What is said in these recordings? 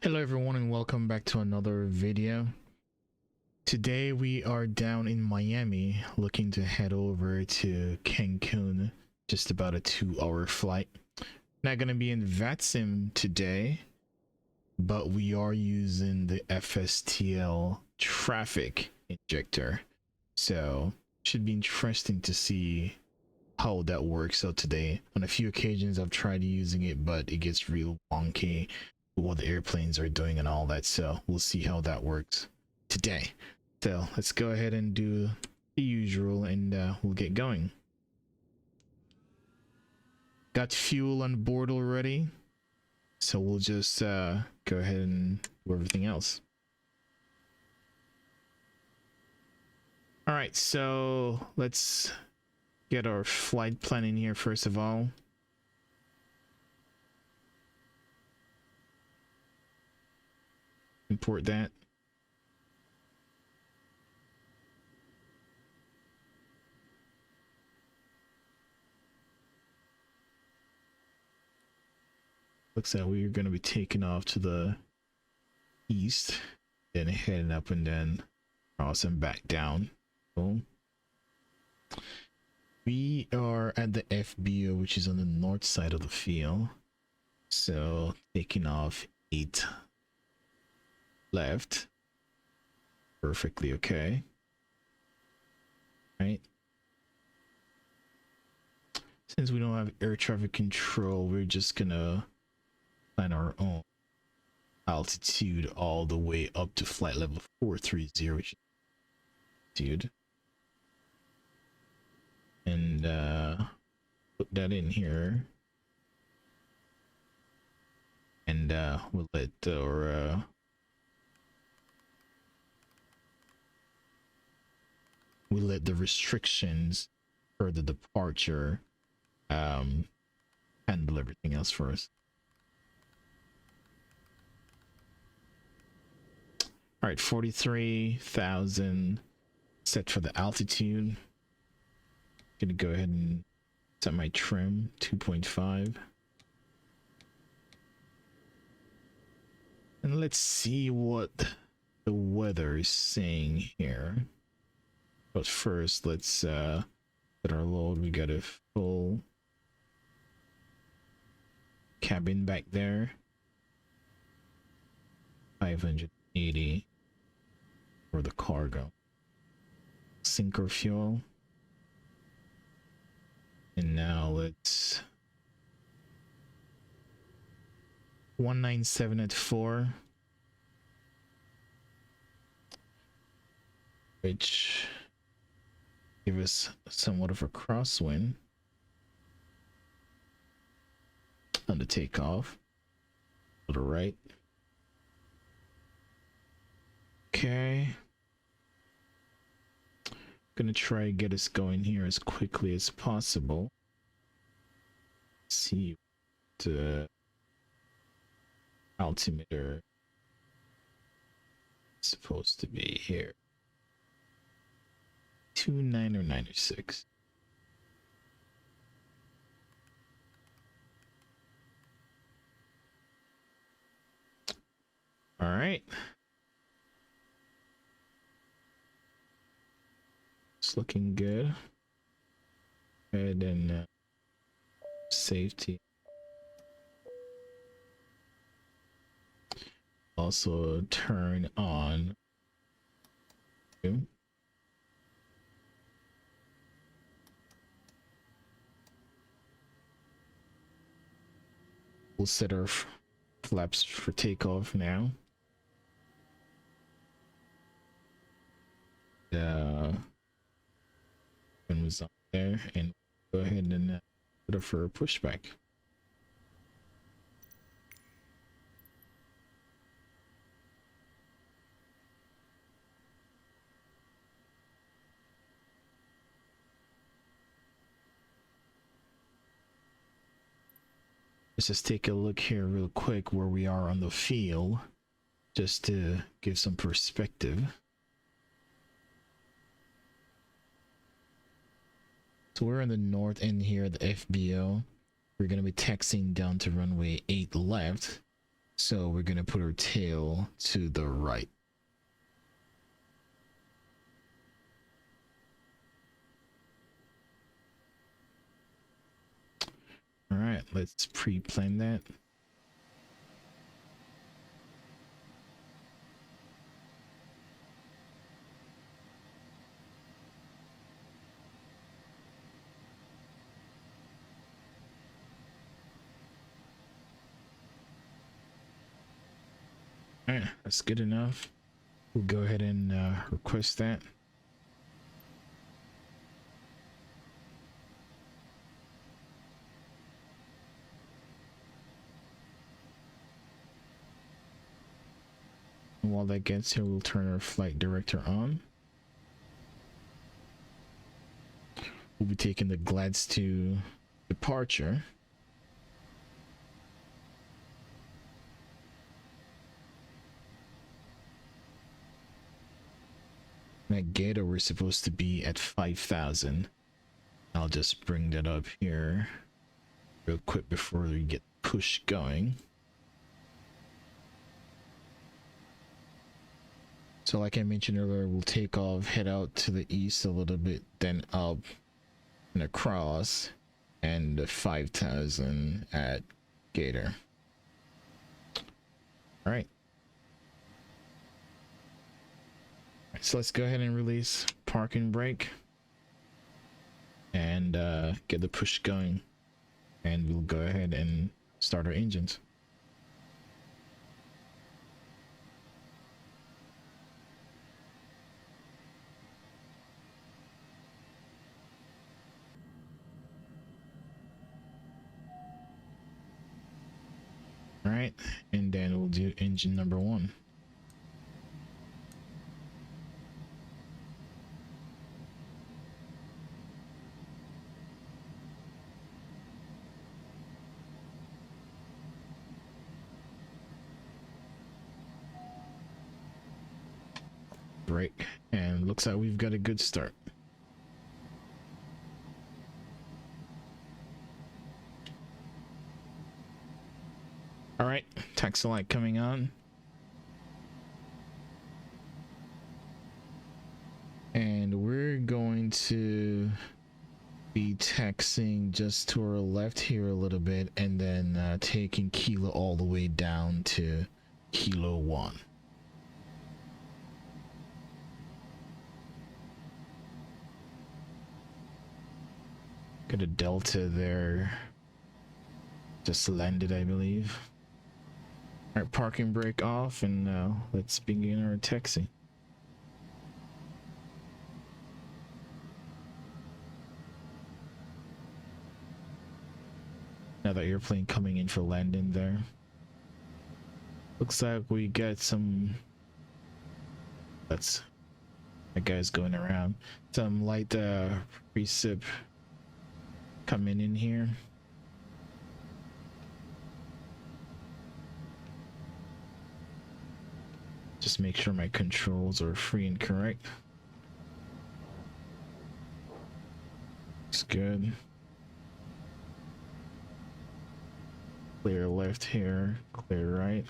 Hello everyone and welcome back to another video. Today we are down in Miami looking to head over to Cancun, just about a 2-hour flight. Not going to be in VATSIM today, but we are using the FSTL traffic injector. So should be interesting to see how that works out today. On a few occasions I've tried using it, but it gets real wonky what the airplanes are doing and all that, so we'll see how that works today. So let's go ahead and do the usual and we'll get going. Got fuel on board already, so we'll just go ahead and do everything else. All right, so let's get our flight plan in here first of all. Import that. Looks like we're going to be taking off to the east, then heading up and then cross and back down. Boom. We are at the FBO, which is on the north side of the field. So taking off 8 left. Perfectly okay. Right. Since we don't have air traffic control, we're just gonna plan our own altitude all the way up to flight level 430, which is altitude. And put that in here. And we'll let our we let the restrictions for the departure handle everything else for us. All right, 43,000 set for the altitude. Gonna go ahead and set my trim 2.5. And let's see what the weather is saying here. But first, let's put our load. We got a full cabin back there. 580 for the cargo. Sinker fuel. And now let's 197 at 4. Which give us somewhat of a crosswind on the takeoff to the right. Okay, gonna try and get us going here as quickly as possible. Let's see the altimeter is supposed to be here. 29 or 96. All right. It's looking good. And then safety. Also turn on. We'll set our flaps for takeoff now. One was on there, and go ahead and put it for a pushback. Let's just take a look here real quick where we are on the field, just to give some perspective. So we're in the north end here, the FBO. We're going to be taxiing down to runway 8 left. So we're gonna put our tail to the right. All right, let's pre-plan that. All right, that's good enough. We'll go ahead and request that. And while that gets here, we'll turn our flight director on. We'll be taking the GLADS to departure. At Gator, we're supposed to be at 5,000. I'll just bring that up here real quick before we get push going. So like I mentioned earlier, we'll take off, head out to the east a little bit, then up and across, and 5,000 at Gator. All right. So let's go ahead and release park and brake and get the push going, and we'll go ahead and start our engines. All right, and then we'll do engine number 1. Brake, and looks like we've got a good start. All right, taxi light coming on. And we're going to be taxiing just to our left here a little bit, and then taking Kilo all the way down to Kilo 1. Got a Delta there. Just landed, I believe. All right, parking brake off, and now let's begin our taxi. Another airplane coming in for landing there. Looks like we got some. That guy's going around. Some light precip coming in here. Just make sure my controls are free and correct. Looks good. Clear left here, clear right.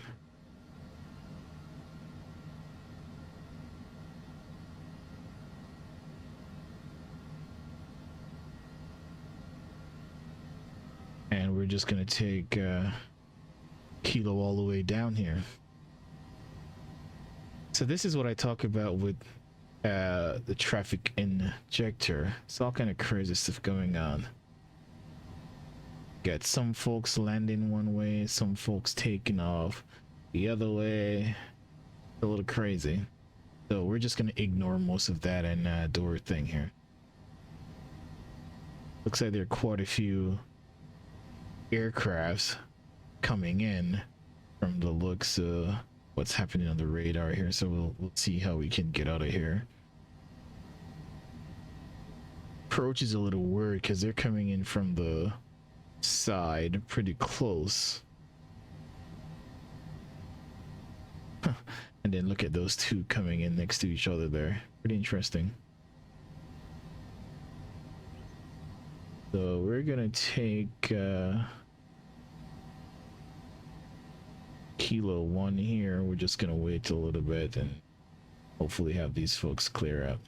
And we're just gonna take Kilo all the way down here. So this is what I talk about with the traffic injector. It's all kind of crazy stuff going on. Got some folks landing one way, some folks taking off the other way. A little crazy. So we're just gonna ignore most of that and do our thing here. Looks like there are quite a few aircrafts coming in from the looks of what's happening on the radar here, so we'll see how we can get out of here. Approach is a little weird because they're coming in from the side pretty close. And then look at those two coming in next to each other there. Pretty interesting. So we're gonna take Kilo 1 here. We're just gonna wait a little bit and hopefully have these folks clear up.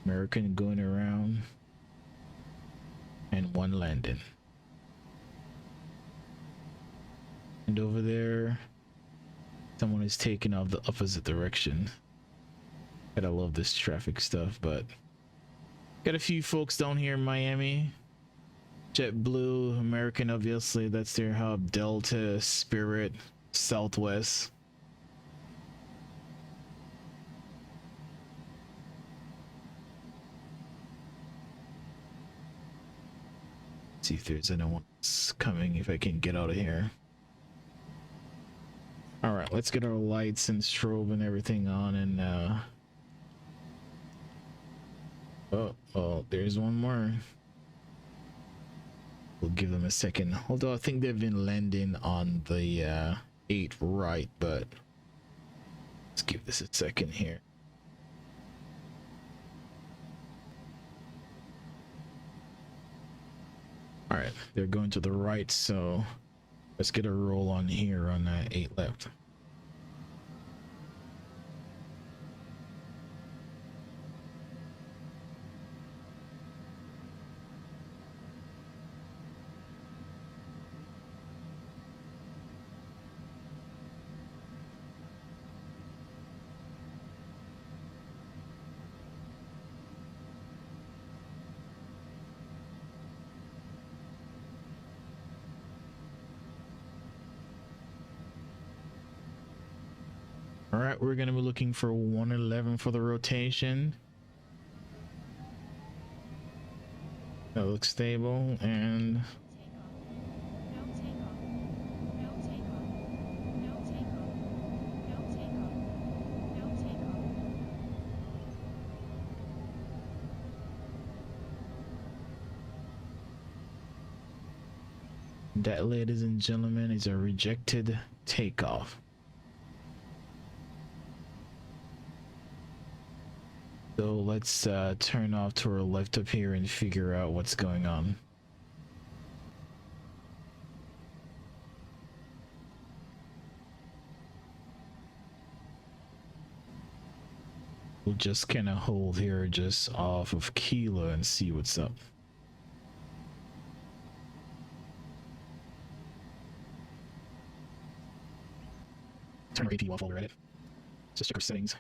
American going around and one landing. And over there, someone is taking off the opposite direction. Gotta love this traffic stuff, but got a few folks down here in Miami. JetBlue, American, obviously, that's their hub. Delta, Spirit, Southwest. See if there's anyone coming, if I can get out of here. All right, let's get our lights and strobe and everything on, and oh, there's one more. We'll give them a second. Although I think they've been landing on the 8 right, but let's give this a second here. All right, they're going to the right, so let's get a roll on here on 8 left. All right, we're gonna be looking for 111 for the rotation. That looks stable, and that, ladies and gentlemen, is a rejected takeoff. So let's turn off to our left up here and figure out what's going on. We'll just kind of hold here just off of Kilo and see what's up. Turn our AP off while we're at it. Just check our settings.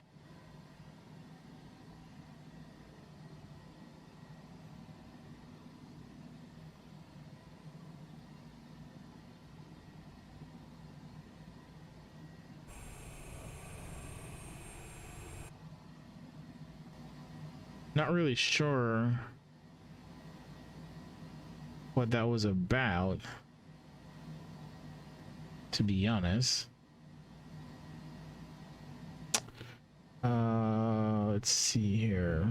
Not really sure what that was about, to be honest. Let's see here.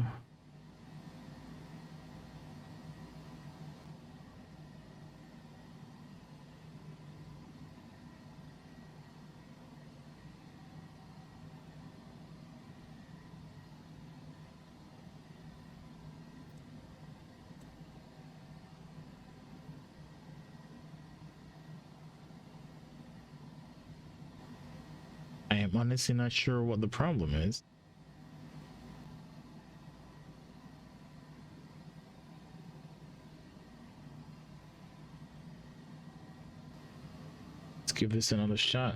I am honestly not sure what the problem is. Let's give this another shot.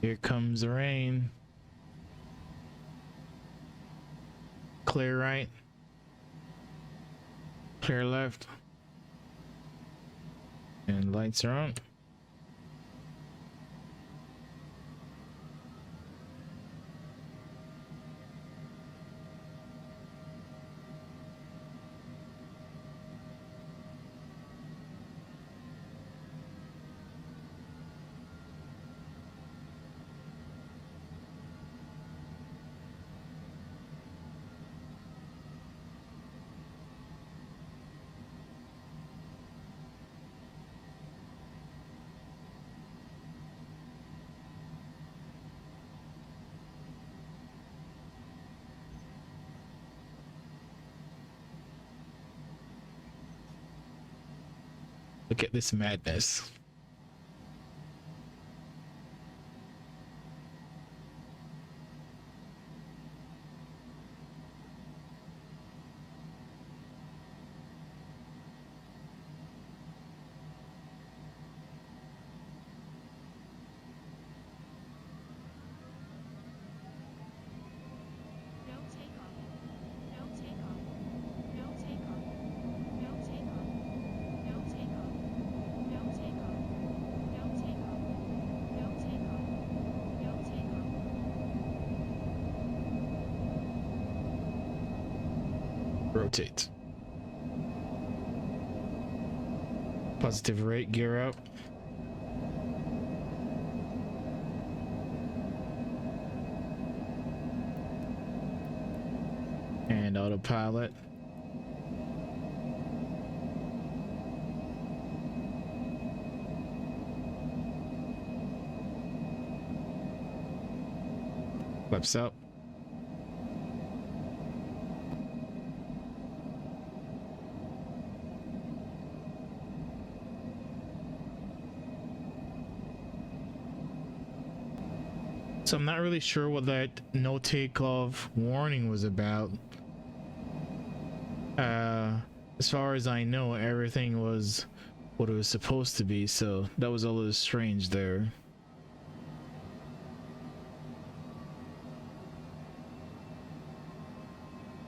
Here comes the rain. Clear right. Clear left. And lights are on. Look at this madness. Rotate. Positive rate, gear up. And autopilot. Flips up. So I'm not really sure what that no takeoff warning was about. As far as I know, everything was what it was supposed to be, so that was a little strange there.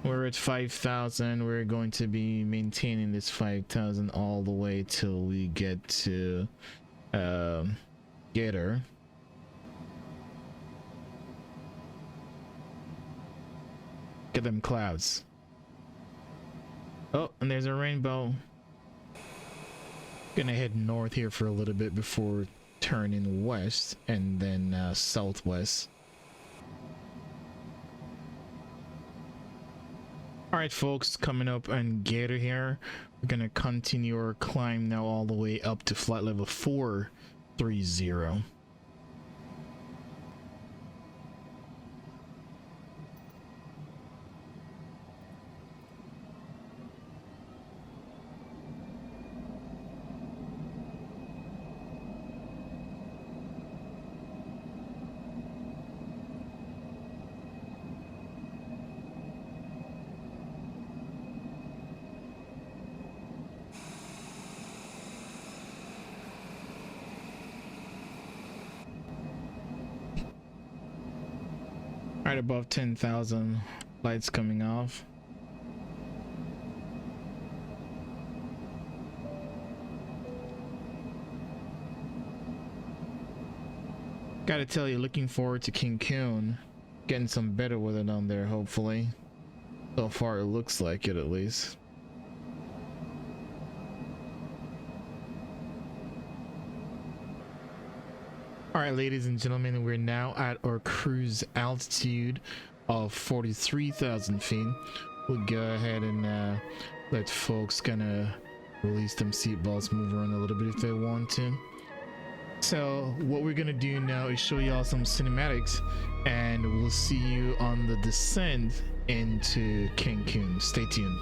We're at 5,000. We're going to be maintaining this 5,000 all the way till we get to Gator. Get them clouds. Oh, and there's a rainbow. Gonna head north here for a little bit before turning west and then southwest. Alright folks, coming up on Gator here. We're gonna continue our climb now all the way up to flight level 430. Right above 10,000 lights coming off. Gotta tell you, looking forward to Cancun. Getting some better weather down there, hopefully. So far it looks like it, at least. Alright, ladies and gentlemen, we're now at our cruise altitude of 43,000 feet. We'll go ahead and let folks kind of release them seatbelts, move around a little bit if they want to. So what we're gonna do now is show y'all some cinematics, and we'll see you on the descent into Cancun. Stay tuned.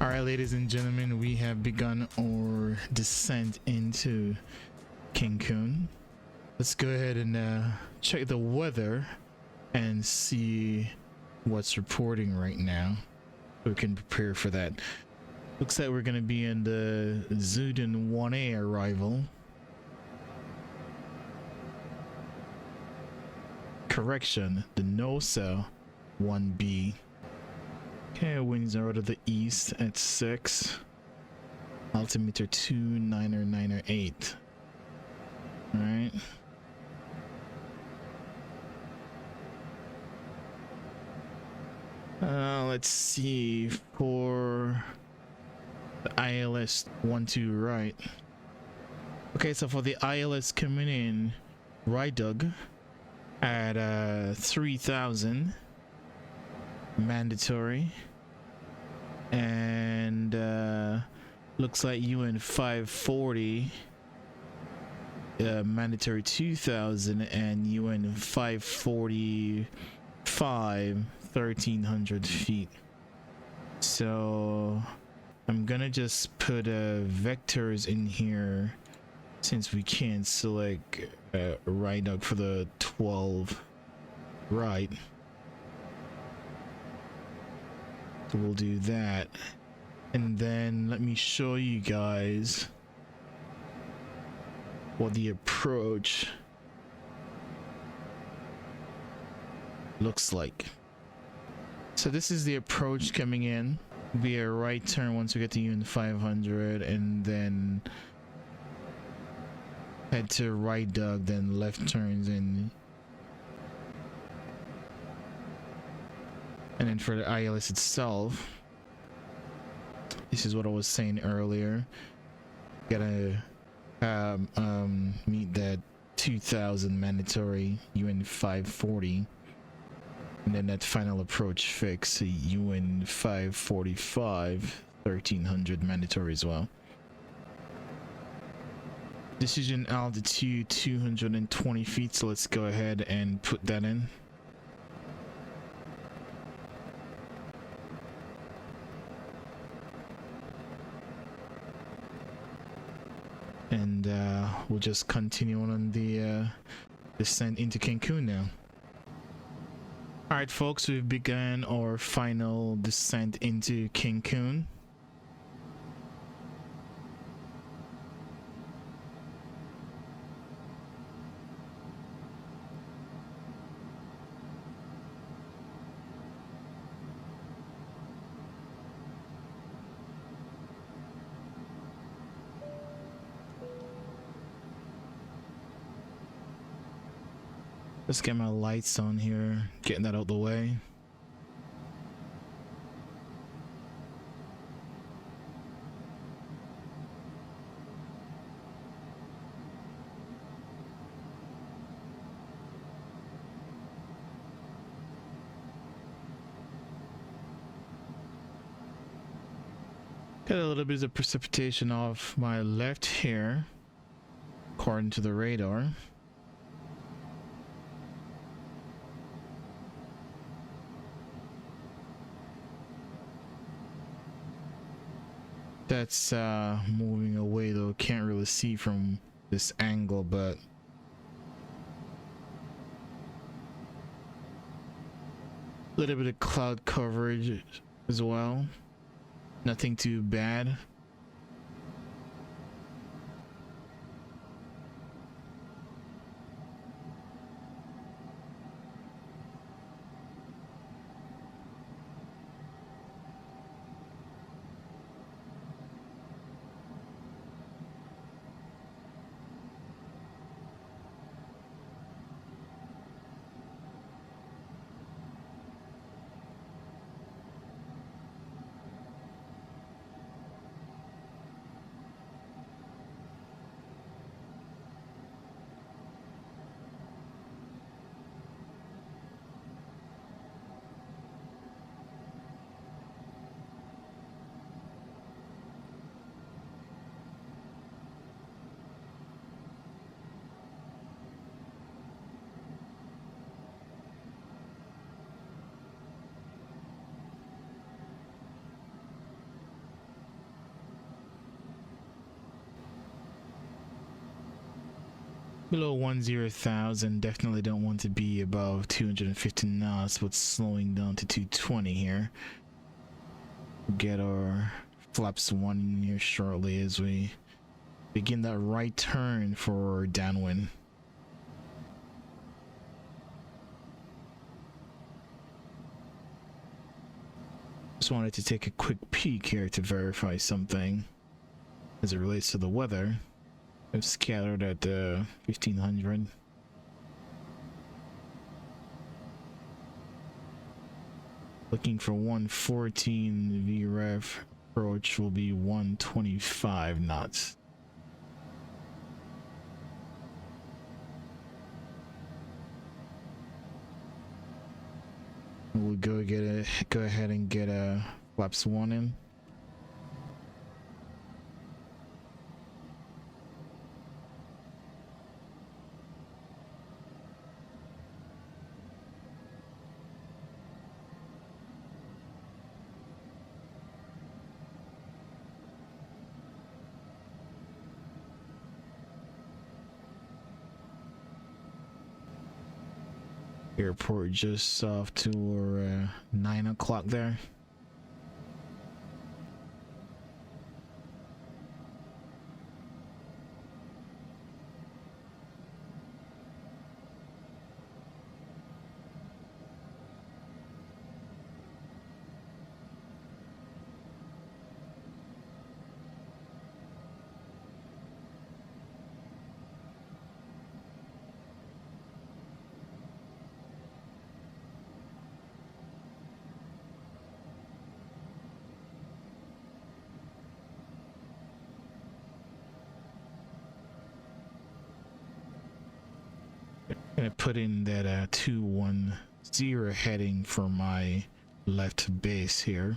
All right, ladies and gentlemen, we have begun our descent into Cancun. Let's go ahead and check the weather and see what's reporting right now. We can prepare for that. Looks like we're going to be in the Zudin 1A arrival. Correction, the NOSA 1B. Okay, winds are out of the east at 6. Altimeter 29908. Alright. Let's see for the ILS 12 right. Okay, so for the ILS coming in, right, Doug, at 3,000 mandatory, and looks like UN 540 mandatory 2,000, and UN 545 1,300 feet. So I'm gonna just put vectors in here since we can't select right up for the 12 right. So we'll do that, and then let me show you guys what the approach looks like. So this is the approach coming in. Be a right turn once we get to UN 500, and then head to right, Doug, then left turns in. And then for the ILS itself, this is what I was saying earlier. Gotta meet that 2,000 mandatory UN 540, and then that final approach fix UN 545 1,300 mandatory as well. Decision altitude 220 feet, so let's go ahead and put that in. And we'll just continue on the descent into Cancun now. Alright folks, we've begun our final descent into Cancun. Let's get my lights on here, getting that out the way. Got a little bit of precipitation off my left here, according to the radar. That's moving away though, can't really see from this angle, but a little bit of cloud coverage as well, nothing too bad. Below 10,000, definitely don't want to be above 250 knots, but slowing down to 220 here. Get our flaps 1 in here shortly as we begin that right turn for downwind. Just wanted to take a quick peek here to verify something as it relates to the weather. I've scattered at 1500. Looking for 114 VREF. Approach will be 125 knots. We'll go ahead and get a flaps 1 in. Airport just off to our 9 o'clock there. Gonna put in that 210 heading for my left base here.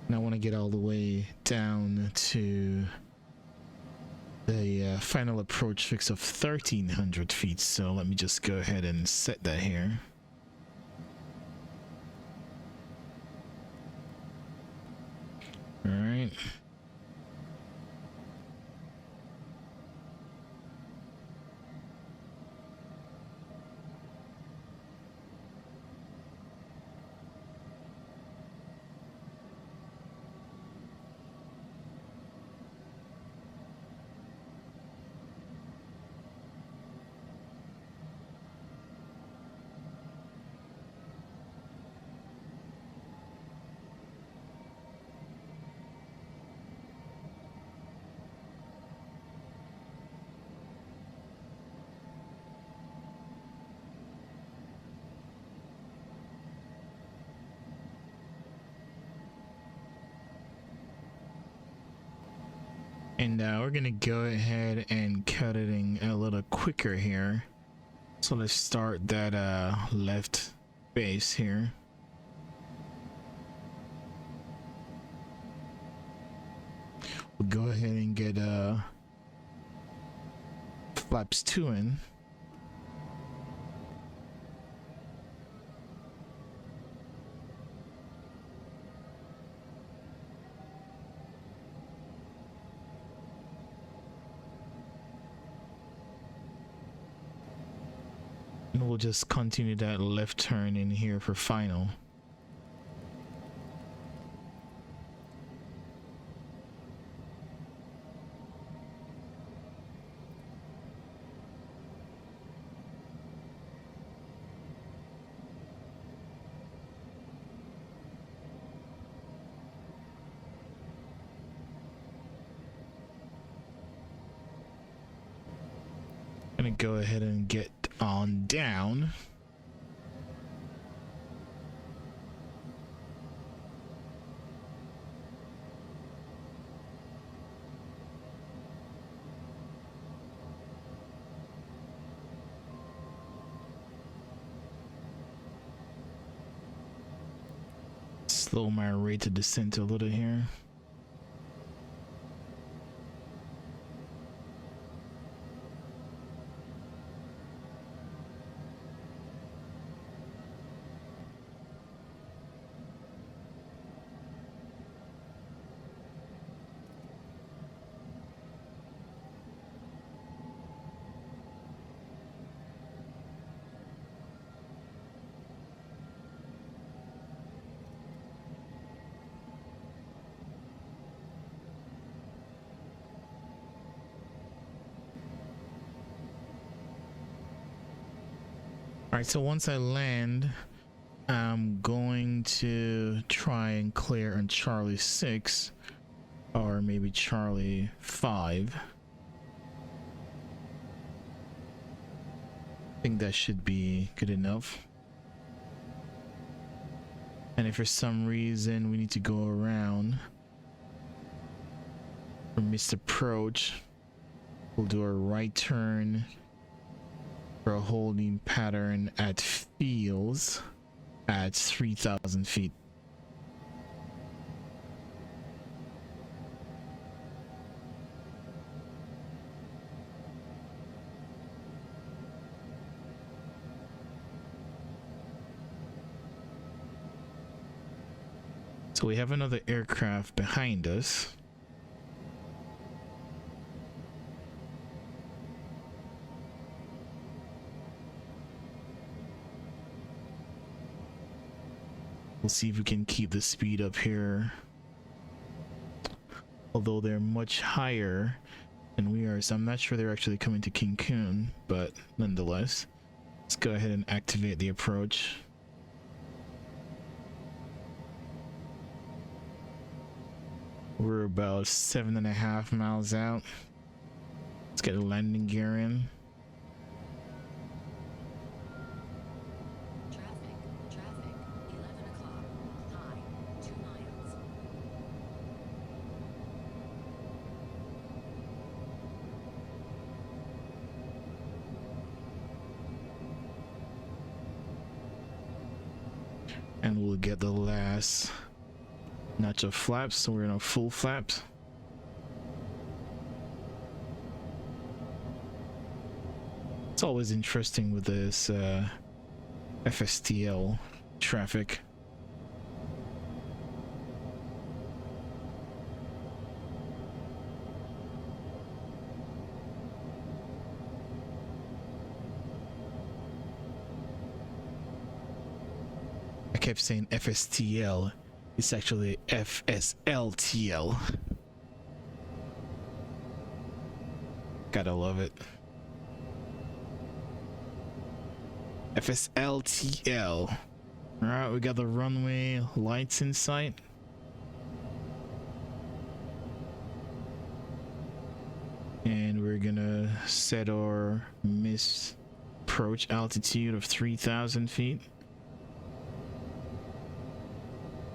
And I want to get all the way down to the final approach fix of 1300 feet. So let me just go ahead and set that here. All right. And we're gonna go ahead and cut it in a little quicker here. So let's start that left base here. We'll go ahead and get flaps 2 in. And we'll just continue that left turn in here for final. Gonna go ahead and get on down. Slow my rate of descent a little here. All right, so once I land, I'm going to try and clear on Charlie 6 or maybe Charlie 5. I think that should be good enough. And if for some reason we need to go around or miss approach, we'll do a right turn for a holding pattern at fields at 3,000 feet. So we have another aircraft behind us. We'll see if we can keep the speed up here. Although they're much higher than we are, so I'm not sure they're actually coming to Cancun, but nonetheless, let's go ahead and activate the approach. We're about 7.5 miles out. Let's get a landing gear in. Traffic, 11 o'clock, high, 2 miles. And we'll get the last notch of flaps, so we're in a full flaps. It's always interesting with this FSTL traffic. I kept saying FSTL. It's actually FSLTL. Gotta love it. FSLTL. Alright, we got the runway lights in sight. And we're gonna set our missed approach altitude of 3,000 feet.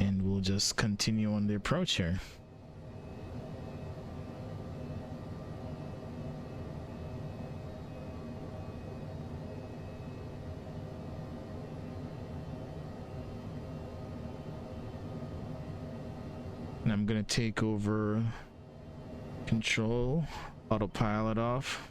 And we'll just continue on the approach here. And I'm gonna take over control, autopilot off.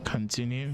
Continue.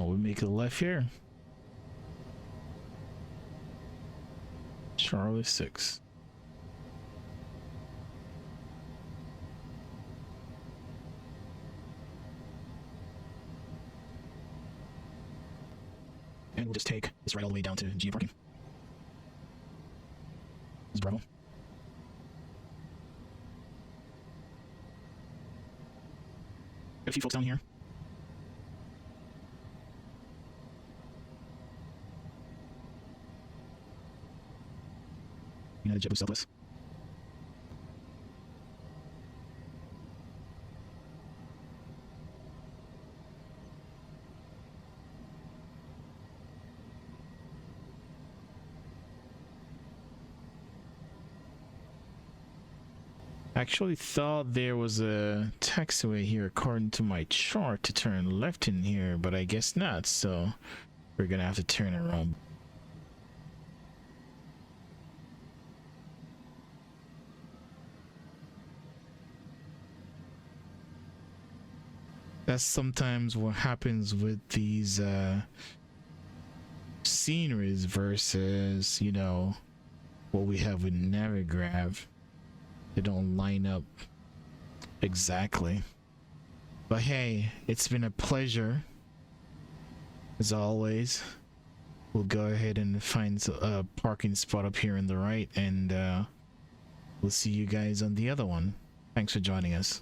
we make a left here. Charlie 6. And we'll just take this right all the way down to G parking. This is Bravo. Got a few folks down here. United JetBlue Southwest. Actually thought there was a taxiway here according to my chart to turn left in here, but I guess not, so we're gonna have to turn around. That's sometimes what happens with these sceneries versus, you know, what we have with Navigrav. They don't line up exactly. But hey, it's been a pleasure as always. We'll go ahead and find a parking spot up here on the right, and we'll see you guys on the other one. Thanks for joining us.